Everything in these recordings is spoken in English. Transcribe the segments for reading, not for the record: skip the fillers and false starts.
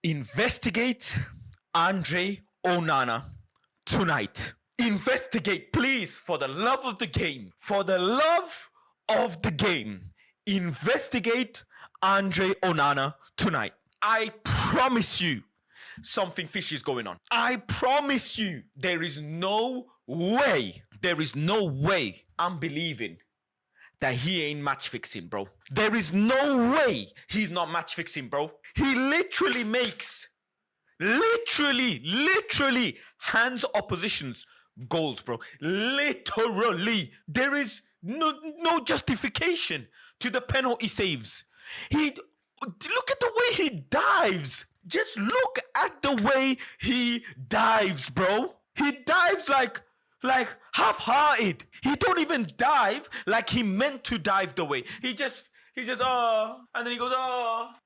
Investigate Andre Onana tonight. Investigate, please, for the love of the game. For the love of the game. Investigate Andre Onana tonight. I promise you something fishy is going on. I promise you there is no way I'm believing that he ain't match fixing, bro. There is no way he's not match fixing, bro. He literally makes, literally hands oppositions goals, bro. Literally. There is no justification to the penalty saves. Look at the way he dives. Just look at the way he dives, bro. He dives like half-hearted. He don't even dive like he meant to dive the way. He just and then he goes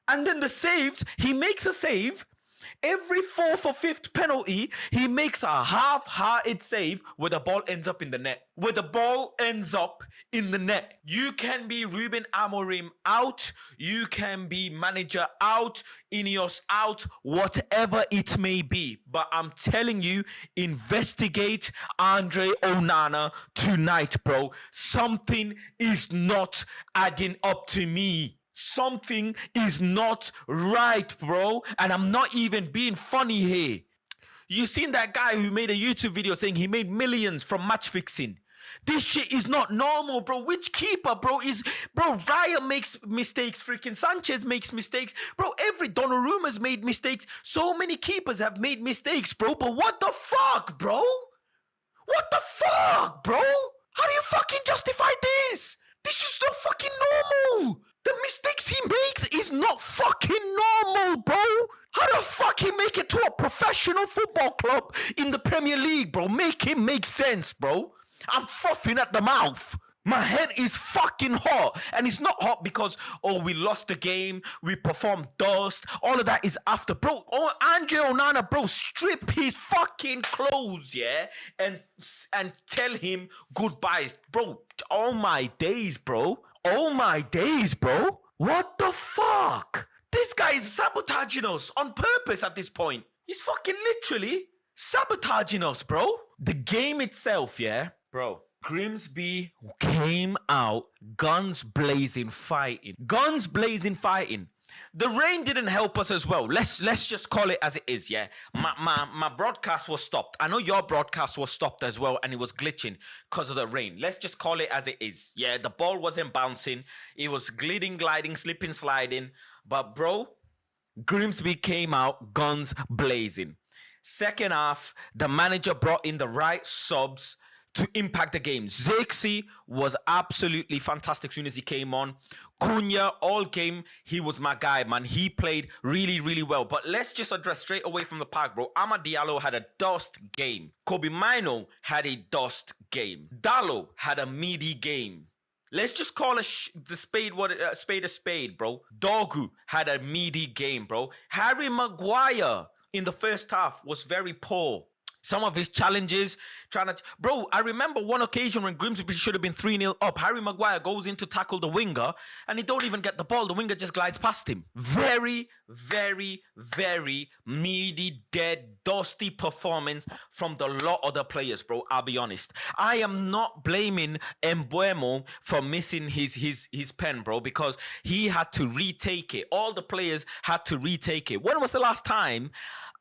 and then the saves, he makes a save. Every fourth or fifth penalty, he makes a half-hearted save where the ball ends up in the net. You can be Ruben Amorim out. You can be manager out. Ineos out. Whatever it may be. But I'm telling you, investigate Andre Onana tonight, bro. Something is not adding up to me. Something is not right, bro. And I'm not even being funny here. You seen that guy who made a YouTube video saying he made millions from match fixing? This shit is not normal, bro. Which keeper, bro? Raya makes mistakes. Freaking Sanchez makes mistakes. Bro, every Donnarumma's made mistakes. So many keepers have made mistakes, bro. But what the fuck, bro? What the fuck, bro? How do you fucking justify this? This is not fucking normal. The mistakes he makes is not fucking normal, bro. How the fuck he make it to a professional football club in the Premier League, bro? Make him make sense, bro. I'm frothing at the mouth. My head is fucking hot. And it's not hot because, we lost the game, we performed dust. All of that is after, bro. Andre Onana, bro, strip his fucking clothes, yeah? And tell him goodbye. Bro, all my days, bro. All my days, bro. What the fuck? This guy is sabotaging us on purpose at this point. He's fucking literally sabotaging us, bro. The game itself, yeah? Bro, Grimsby came out guns blazing fighting. The rain didn't help us as well. Let's just call it as it is, yeah? My broadcast was stopped. I know your broadcast was stopped as well, and it was glitching because of the rain. Let's just call it as it is. Yeah, the ball wasn't bouncing. It was gliding, slipping, sliding. But bro, Grimsby came out guns blazing. Second half, the manager brought in the right subs to impact the game. Zirkzee was absolutely fantastic as soon as he came on. Cunha, all game, he was my guy, man. He played really well. But let's just address straight away from the park, bro. Amad Diallo had a dust game. Kobe Mino had a dust game. Dallo had a meaty game. Let's just call a spade a spade, bro. Dogu had a meaty game, bro. Harry Maguire in the first half was very poor. Some of his challenges, bro, I remember one occasion when Grimsby should have been 3-0 up. Harry Maguire goes in to tackle the winger and he don't even get the ball. The winger just glides past him. Very meaty, dead, dusty performance from the lot of the players, bro. I'll be honest. I am not blaming Mbeumo for missing his pen, bro, because he had to retake it. All the players had to retake it. When was the last time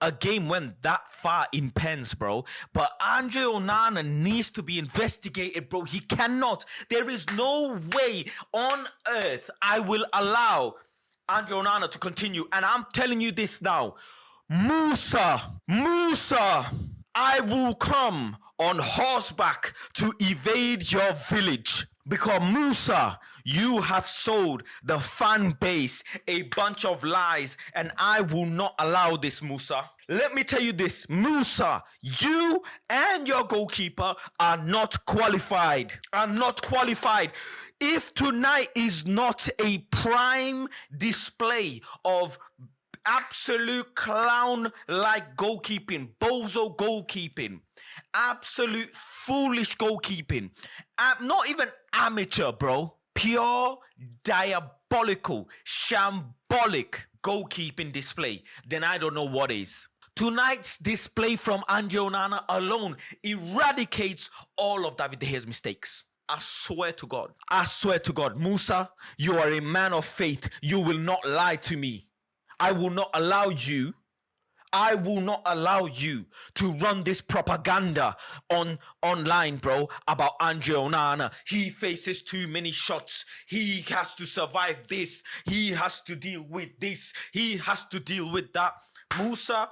a game went that far in pens, bro? But Andre Onana needs to be investigated, bro. He cannot. There is no way on earth I will allow Andre Onana to continue. And I'm telling you this now. Musa, I will come on horseback to evade your village. Because Musa, you have sold the fan base a bunch of lies, and I will not allow this, Musa. Let me tell you this, Musa, you and your goalkeeper are not qualified. If tonight is not a prime display of absolute clown-like goalkeeping, bozo goalkeeping, absolute foolish goalkeeping, not even amateur, bro, pure diabolical, shambolic goalkeeping display, then I don't know what is. Tonight's display from Andre Onana alone eradicates all of David De Gea's mistakes. I swear to God. I swear to God. Musa, you are a man of faith. You will not lie to me. I will not allow you to run this propaganda online, bro, about Andre Onana. He faces too many shots. He has to survive this. He has to deal with this. He has to deal with that. Musa,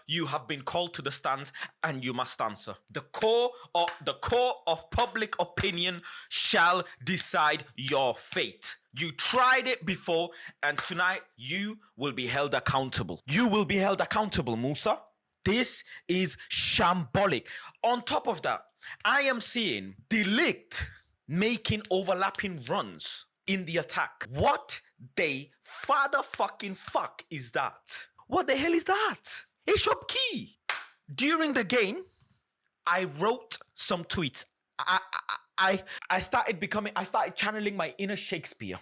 you have been called to the stands and you must answer. The core of public opinion shall decide your fate. You tried it before, and tonight you will be held accountable. You will be held accountable, Musa. This is shambolic. On top of that, I am seeing De Ligt making overlapping runs in the attack. What the fucking fuck is that? What the hell is that? A shop key. During the game, I wrote some tweets. I started channeling my inner Shakespeare.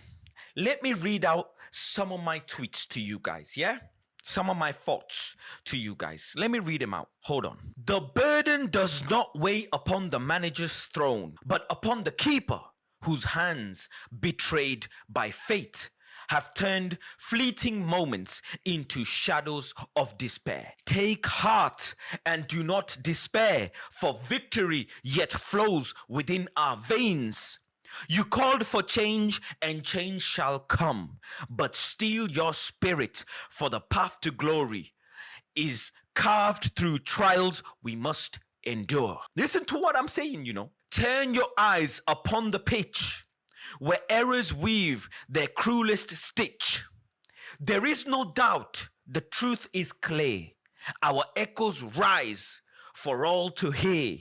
Let me read out some of my tweets to you guys, yeah? Some of my thoughts to you guys. Let me read them out. Hold on. The burden does not weigh upon the manager's throne, but upon the keeper, whose hands, betrayed by fate, have turned fleeting moments into shadows of despair. Take heart and do not despair, for victory yet flows within our veins. You called for change, and change shall come, but steel your spirit, for the path to glory is carved through trials we must endure. Listen to what I'm saying, you know. Turn your eyes upon the pitch, where errors weave their cruelest stitch. There is no doubt, the truth is clear. Our echoes rise for all to hear.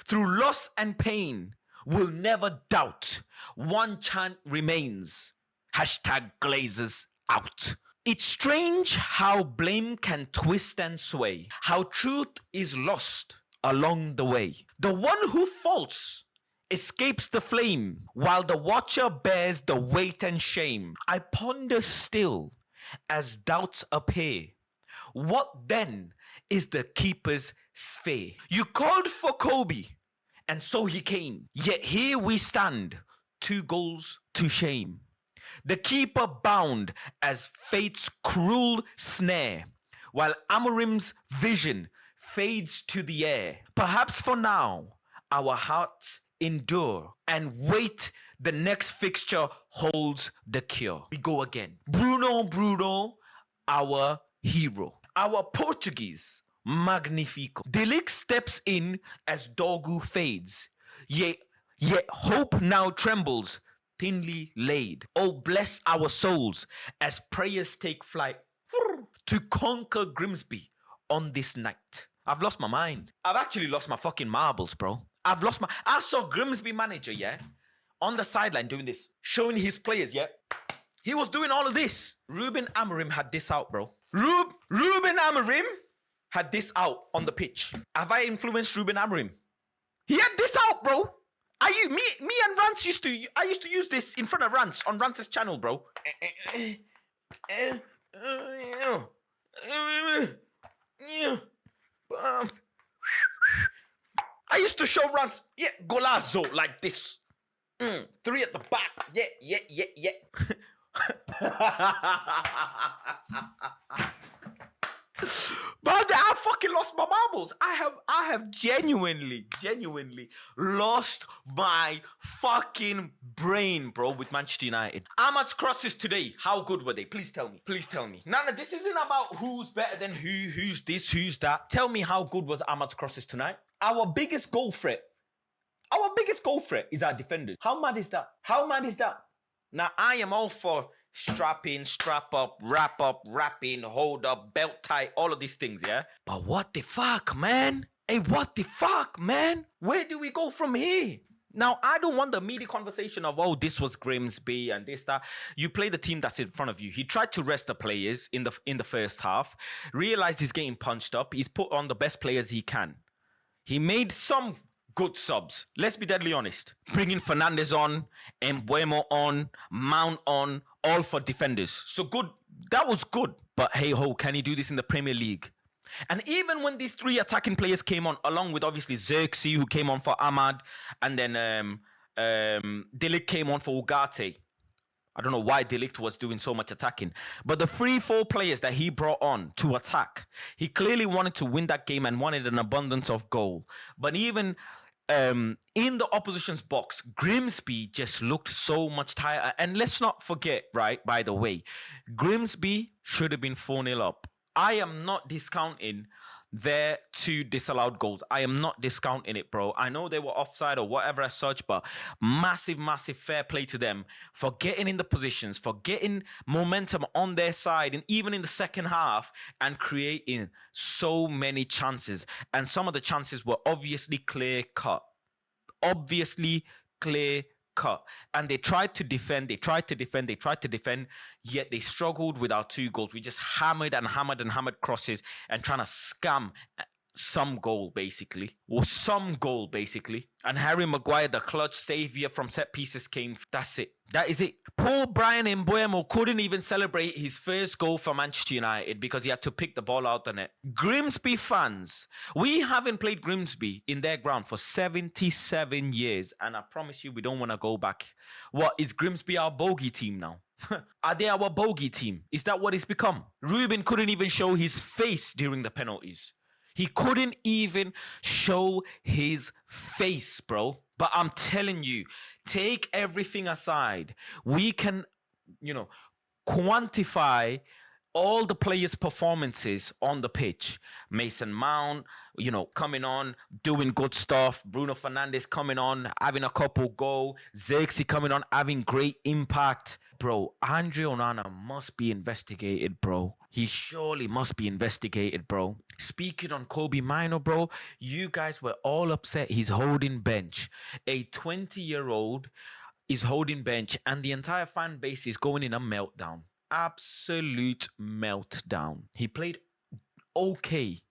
Through loss and pain, we'll never doubt. One chant remains. #Glazers out. It's strange how blame can twist and sway, how truth is lost along the way. The one who faults escapes the flame, while the watcher bears the weight and shame. I ponder still as doubts appear. What then is the keeper's sphere? You called for Kobe, and so he came. Yet here we stand, 2 goals to shame. The keeper bound as fate's cruel snare, while Amorim's vision fades to the air. Perhaps for now, our hearts endure and wait. The next fixture holds the cure. We go again. Bruno, our hero. Our Portuguese, magnifico. De Ligt steps in as Dogu fades. Yet hope now trembles, thinly laid. Oh, bless our souls as prayers take flight to conquer Grimsby on this night. I've lost my mind. I've actually lost my fucking marbles, bro. I saw Grimsby manager, yeah, on the sideline doing this, showing his players, yeah. He was doing all of this. Ruben Amorim had this out, bro. Ruben Amorim had this out on the pitch. Have I influenced Ruben Amorim? He had this out, bro. Me and Rant used to use this in front of Rant on Rant's channel, bro. I used to show Rant, yeah, golazo like this. 3 at the back. Yeah. But I fucking lost my marbles. I have genuinely lost my fucking brain, bro, with Manchester United. Ahmad's crosses today, how good were they? Please tell me. Nana, this isn't about who's better than who's this, who's that. Tell me how good was Ahmad's crosses tonight? Our biggest goal threat is our defenders. How mad is that? Now, I am all for strap in, strap up, wrap in, hold up, belt tight, all of these things, yeah? But what the fuck, man? Hey, what the fuck, man? Where do we go from here? Now, I don't want the media conversation of, oh, this was Grimsby and this, that. You play the team that's in front of you. He tried to rest the players in the first half, realized he's getting punched up. He's put on the best players he can. He made some good subs. Let's be deadly honest. Bringing Fernandes on, Mbuemo on, Mount on, all for defenders. So good That was good. But hey ho, can he do this in the Premier League? And even when these three attacking players came on, along with obviously Xerxes, who came on for Ahmad, and then Delic came on for Ugarte. I don't know why Delict was doing so much attacking. But the 3-4 players that he brought on to attack, he clearly wanted to win that game and wanted an abundance of goal. But even in the opposition's box, Grimsby just looked so much tighter. And let's not forget, right, by the way, Grimsby should have been 4-0 up. I am not discounting their 2 disallowed goals. I am not discounting it, bro. I know they were offside or whatever as such, but massive fair play to them for getting in the positions, for getting momentum on their side, and even in the second half, and creating so many chances. And some of the chances were obviously clear cut. And they tried to defend, yet they struggled with our 2 goals. We just hammered crosses and trying to scam some goal, basically. And Harry Maguire, the clutch savior from set pieces, came. That's it. That is it. Poor Brian Mbeumo couldn't even celebrate his first goal for Manchester United because he had to pick the ball out the net. Grimsby fans, we haven't played Grimsby in their ground for 77 years, and I promise you we don't want to go back. What, is Grimsby our bogey team now? Are they our bogey team? Is that what it's become? Ruben couldn't even show his face during the penalties. He couldn't even show his face, bro. But I'm telling you, take everything aside. We can, quantify all the players' performances on the pitch. Mason Mount, coming on, doing good stuff. Bruno Fernandes coming on, having a couple goal. Xerxes coming on, having great impact. Bro, Andre Onana must be investigated, bro. He surely must be investigated, bro. Speaking on Kobe Mino, bro, you guys were all upset he's holding bench. A 20-year-old is holding bench, and the entire fan base is going in a meltdown. Absolute meltdown. He played okay.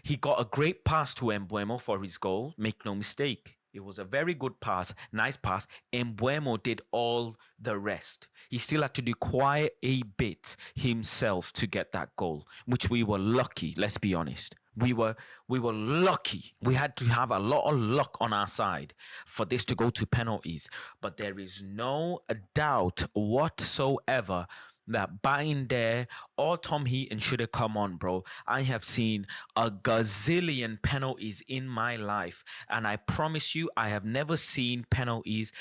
He got a great pass to Mbeumo for his goal. Make no mistake. It was a very good pass, nice pass. Mbeumo did all the rest. He still had to do quite a bit himself to get that goal, which we were lucky, let's be honest. We were lucky. We had to have a lot of luck on our side for this to go to penalties. But there is no doubt whatsoever that Binder or Tom Heaton should have come on, bro. I have seen a gazillion penalties in my life, and I promise you, I have never seen penalties,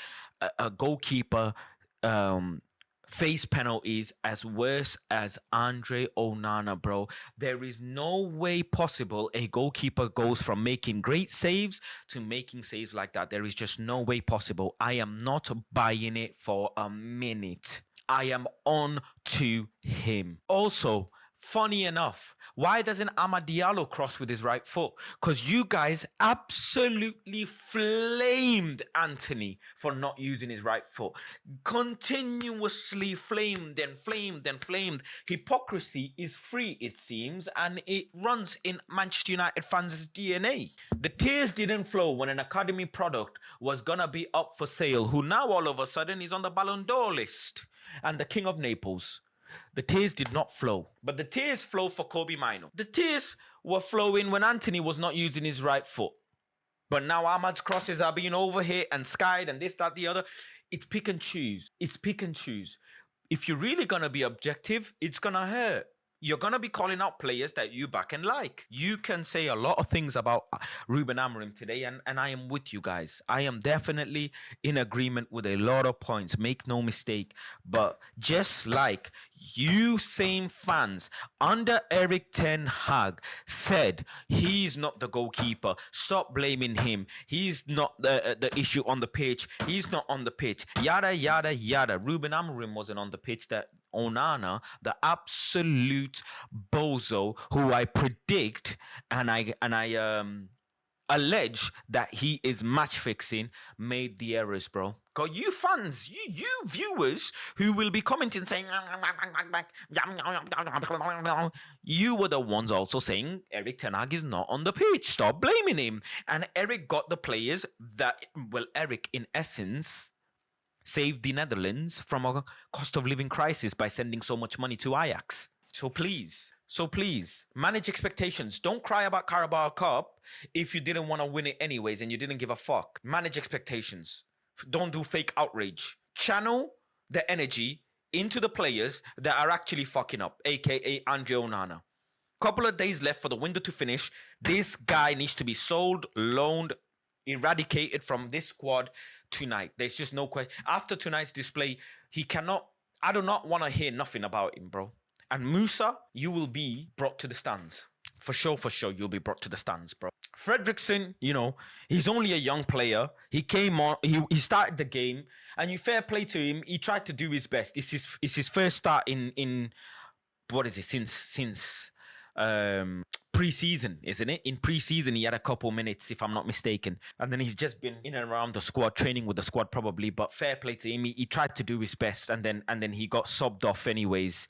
a goalkeeper face penalties as worse as Andre Onana, bro. There is no way possible a goalkeeper goes from making great saves to making saves like that. There is just no way possible. I am not buying it for a minute. I am on to him. Also, funny enough, why doesn't Amad Diallo cross with his right foot? Because you guys absolutely flamed Anthony for not using his right foot. Continuously flamed. Hypocrisy is free, it seems, and it runs in Manchester United fans' DNA. The tears didn't flow when an academy product was going to be up for sale, who now all of a sudden is on the Ballon d'Or list. And the King of Naples. The tears did not flow. But the tears flow for Kobe Mino. The tears were flowing when Anthony was not using his right foot. But now Ahmad's crosses are being overhit and skied and this, that, the other. It's pick and choose. If you're really going to be objective, it's going to hurt. You're going to be calling out players that you back and like. You can say a lot of things about Ruben Amorim today, and I am with you guys. I am definitely in agreement with a lot of points. Make no mistake. But just like you same fans under Eric Ten Hag said he's not the goalkeeper, stop blaming him. He's not the issue on the pitch. He's not on the pitch. Yada, yada, yada. Ruben Amorim wasn't on the pitch. That Onana, the absolute bozo, who I predict and I allege that he is match fixing, made the errors, bro. Cause you fans, you viewers who will be commenting saying you were the ones also saying Eric Ten Hag is not on the pitch. Stop blaming him. And Eric got the players that, well, Eric in essence saved the Netherlands from a cost of living crisis by sending so much money to Ajax. So please, manage expectations. Don't cry about Carabao Cup if you didn't want to win it anyways and you didn't give a fuck. Manage expectations. Don't do fake outrage. Channel the energy into the players that are actually fucking up, aka Andre Onana. Couple of days left for the window to finish. This guy needs to be sold, loaned, eradicated from this squad tonight. There's just no question. After tonight's display, he cannot. I do not want to hear nothing about him, bro. And Musa, you will be brought to the stands. For sure, you'll be brought to the stands, bro. Fredrickson, you know, he's only a young player. He came on, he started the game, and you fair play to him. He tried to do his best. It's his first start in what is it, since pre-season, isn't it? In pre-season, he had a couple minutes, if I'm not mistaken. And then he's just been in and around the squad, training with the squad probably. But fair play to him. He tried to do his best, and then he got subbed off anyways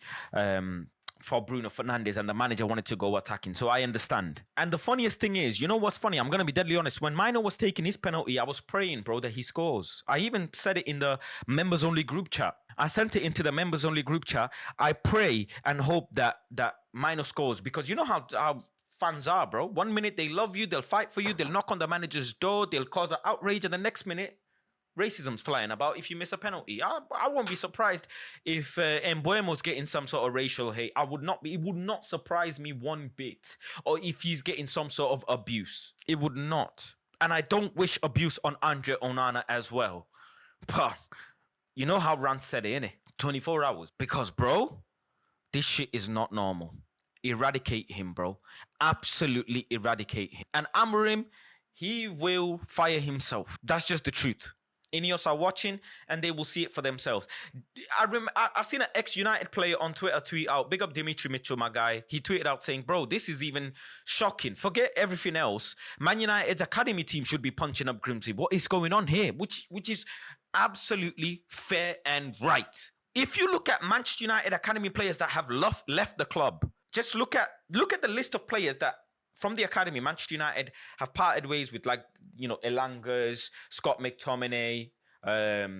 for Bruno Fernandes, and the manager wanted to go attacking. So I understand. And the funniest thing is, you know what's funny? I'm going to be deadly honest. When Mino was taking his penalty, I was praying, bro, that he scores. I even said it in the members-only group chat. I sent it into the members-only group chat. I pray and hope that Mino scores, because you know how fans are, bro. 1 minute they love you, they'll fight for you, they'll knock on the manager's door, they'll cause an outrage, and the next minute, racism's flying about if you miss a penalty. I won't be surprised if Mbuemo's getting some sort of racial hate. It would not surprise me one bit. Or if he's getting some sort of abuse. It would not. And I don't wish abuse on Andre Onana as well. But you know how Rant said it, innit? 24 hours. Because, bro, this shit is not normal. Eradicate him, bro. Absolutely eradicate him. And Amorim, he will fire himself. That's just the truth. Ineos are watching and they will see it for themselves. I've seen an ex-United player on Twitter tweet out, big up Dimitri Mitchell, my guy. He tweeted out saying, bro, this is even shocking. Forget everything else. Man United's academy team should be punching up Grimsby. What is going on here? Which is absolutely fair and right. If you look at Manchester United academy players that have left the club, just look at the list of players that from the academy, Manchester United have parted ways with, like, you know, Elangas, Scott McTominay,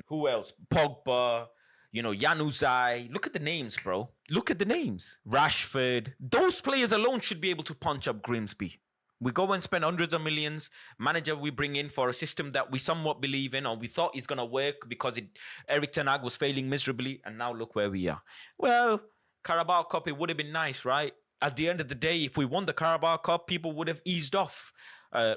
who else? Pogba, you know, Januzaj. Look at the names, bro. Look at the names. Rashford. Those players alone should be able to punch up Grimsby. We go and spend hundreds of millions. Manager we bring in for a system that we somewhat believe in, or we thought is going to work because Erik ten Hag was failing miserably, and now look where we are. Well, Carabao Cup, it would have been nice, right? At the end of the day, if we won the Carabao Cup, people would have eased off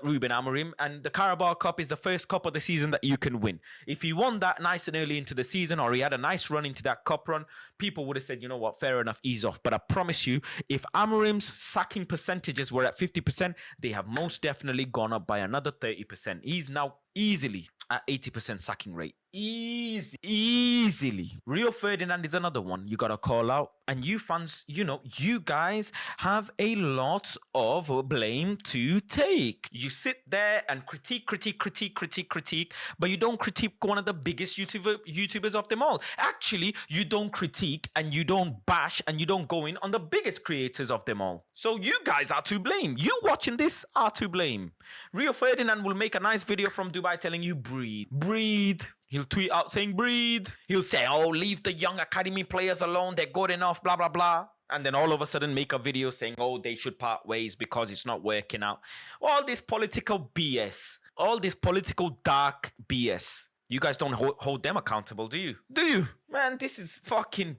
Ruben Amorim. And the Carabao Cup is the first cup of the season that you can win. If he won that nice and early into the season, or he had a nice run into that cup run, people would have said, you know what, fair enough, ease off. But I promise you, if Amorim's sacking percentages were at 50%, they have most definitely gone up by another 30%. He's now easily at 80% sacking rate. Easily. Rio Ferdinand is another one you gotta call out. And you fans, you know, you guys have a lot of blame to take. You sit there and critique, but you don't critique one of the biggest YouTubers of them all. Actually, you don't critique and you don't bash and you don't go in on the biggest creators of them all. So you guys are to blame. You watching this are to blame. Rio Ferdinand will make a nice video from Dubai telling you breathe. Breathe. He'll tweet out saying breathe. He'll say, oh, leave the young academy players alone. They're good enough, blah, blah, blah. And then all of a sudden make a video saying, oh, they should part ways because it's not working out. All this political BS. All this political dark BS. You guys don't hold them accountable, do you? Do you? Man, this is fucking...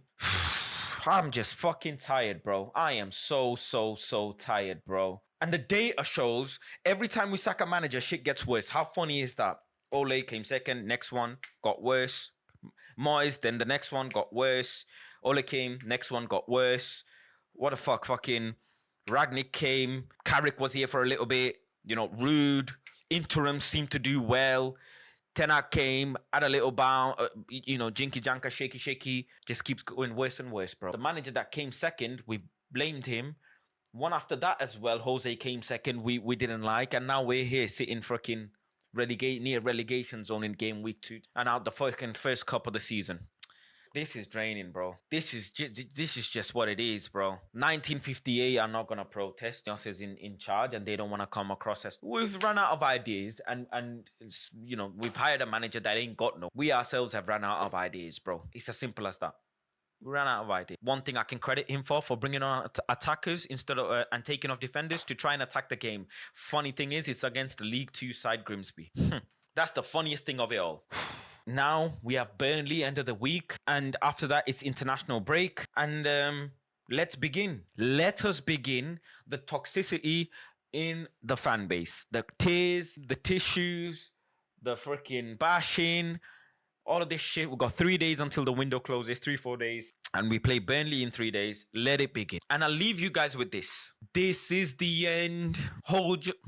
I'm just fucking tired, bro. I am so tired, bro. And the data shows every time we sack a manager, shit gets worse. How funny is that? Ole came second, next one got worse. Moyes, then the next one got worse. Ole came, next one got worse. What the fuck, fucking Ragnick came. Carrick was here for a little bit. You know, Rude. Interim seemed to do well. Ten Hag came, had a little bounce. You know, jinky janka, shaky. Just keeps going worse and worse, bro. The manager that came second, we blamed him. One after that as well, Jose came second. We didn't like. And now we're here sitting fucking... near relegation zone in game week 2 and out the fucking first cup of the season. This is draining, bro. This is just what it is, bro. 1958 are not gonna protest. Us is in charge, and they don't want to come across as we've run out of ideas, and it's, you know, we've hired a manager that ain't got no. We ourselves have run out of ideas, bro. It's as simple as that. We ran out of ideas. One thing I can credit him for bringing on attackers instead of and taking off defenders to try and attack the game. Funny thing is, it's against the League Two side Grimsby. That's the funniest thing of it all. Now we have Burnley end of the week, and after that it's international break. And let's begin. Let us begin the toxicity in the fan base. The tears, the tissues, the freaking bashing, all of this shit. We've got 3 days until the window closes, 3-4 days. And we play Burnley in 3 days. Let it begin. And I'll leave you guys with this. This is the end.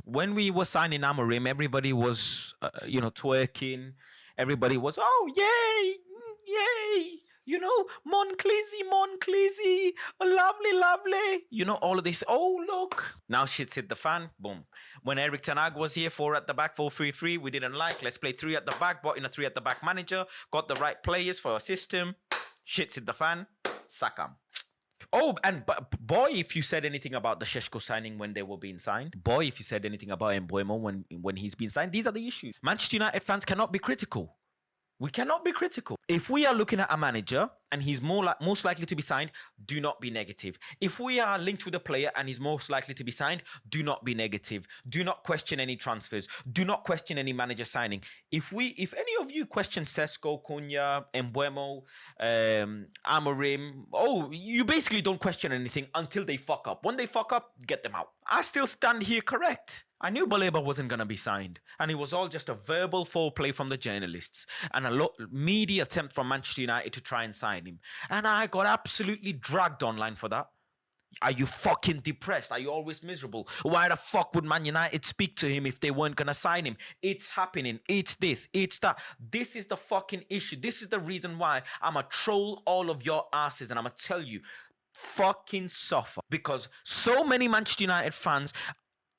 When we were signing Amorim, everybody was, twerking. Everybody was, oh, yay, yay. You know, Mon Clizzy, lovely. You know, all of this. Oh, look. Now shit's hit the fan. Boom. When Eric Ten Hag was here, 4 at the back, 4-3-3. We didn't like. Let's play 3 at the back. Brought in a 3 at the back manager. Got the right players for our system. Shit's hit the fan. Sack 'em. Oh, and boy, if you said anything about the Sheshko signing when they were being signed. Boy, if you said anything about Mbeumo when he's been signed. These are the issues. Manchester United fans cannot be critical. We cannot be critical. If we are looking at a manager and he's most likely to be signed, do not be negative. If we are linked with a player and he's most likely to be signed, do not be negative. Do not question any transfers. Do not question any manager signing. If any of you question Sesko, Cunha, Mbeumo, Amorim, you basically don't question anything until they fuck up. When they fuck up, get them out. I still stand here correct. I knew Baleba wasn't going to be signed, and it was all just a verbal foreplay from the journalists and a media attempt from Manchester United to try and sign him. And I got absolutely dragged online for that. Are you fucking depressed? Are you always miserable? Why the fuck would Man United speak to him if they weren't going to sign him? It's happening. It's this. It's that. This is the fucking issue. This is the reason why I'm going to troll all of your asses, and I'm going to tell you, fucking suffer. Because so many Manchester United fans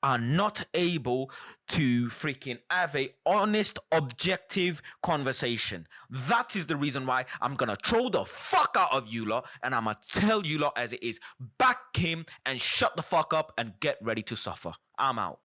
are not able to freaking have a honest, objective conversation. That is the reason why I'm gonna troll the fuck out of you lot, and I'm gonna tell you lot as it is. Back him and shut the fuck up and get ready to suffer. I'm out.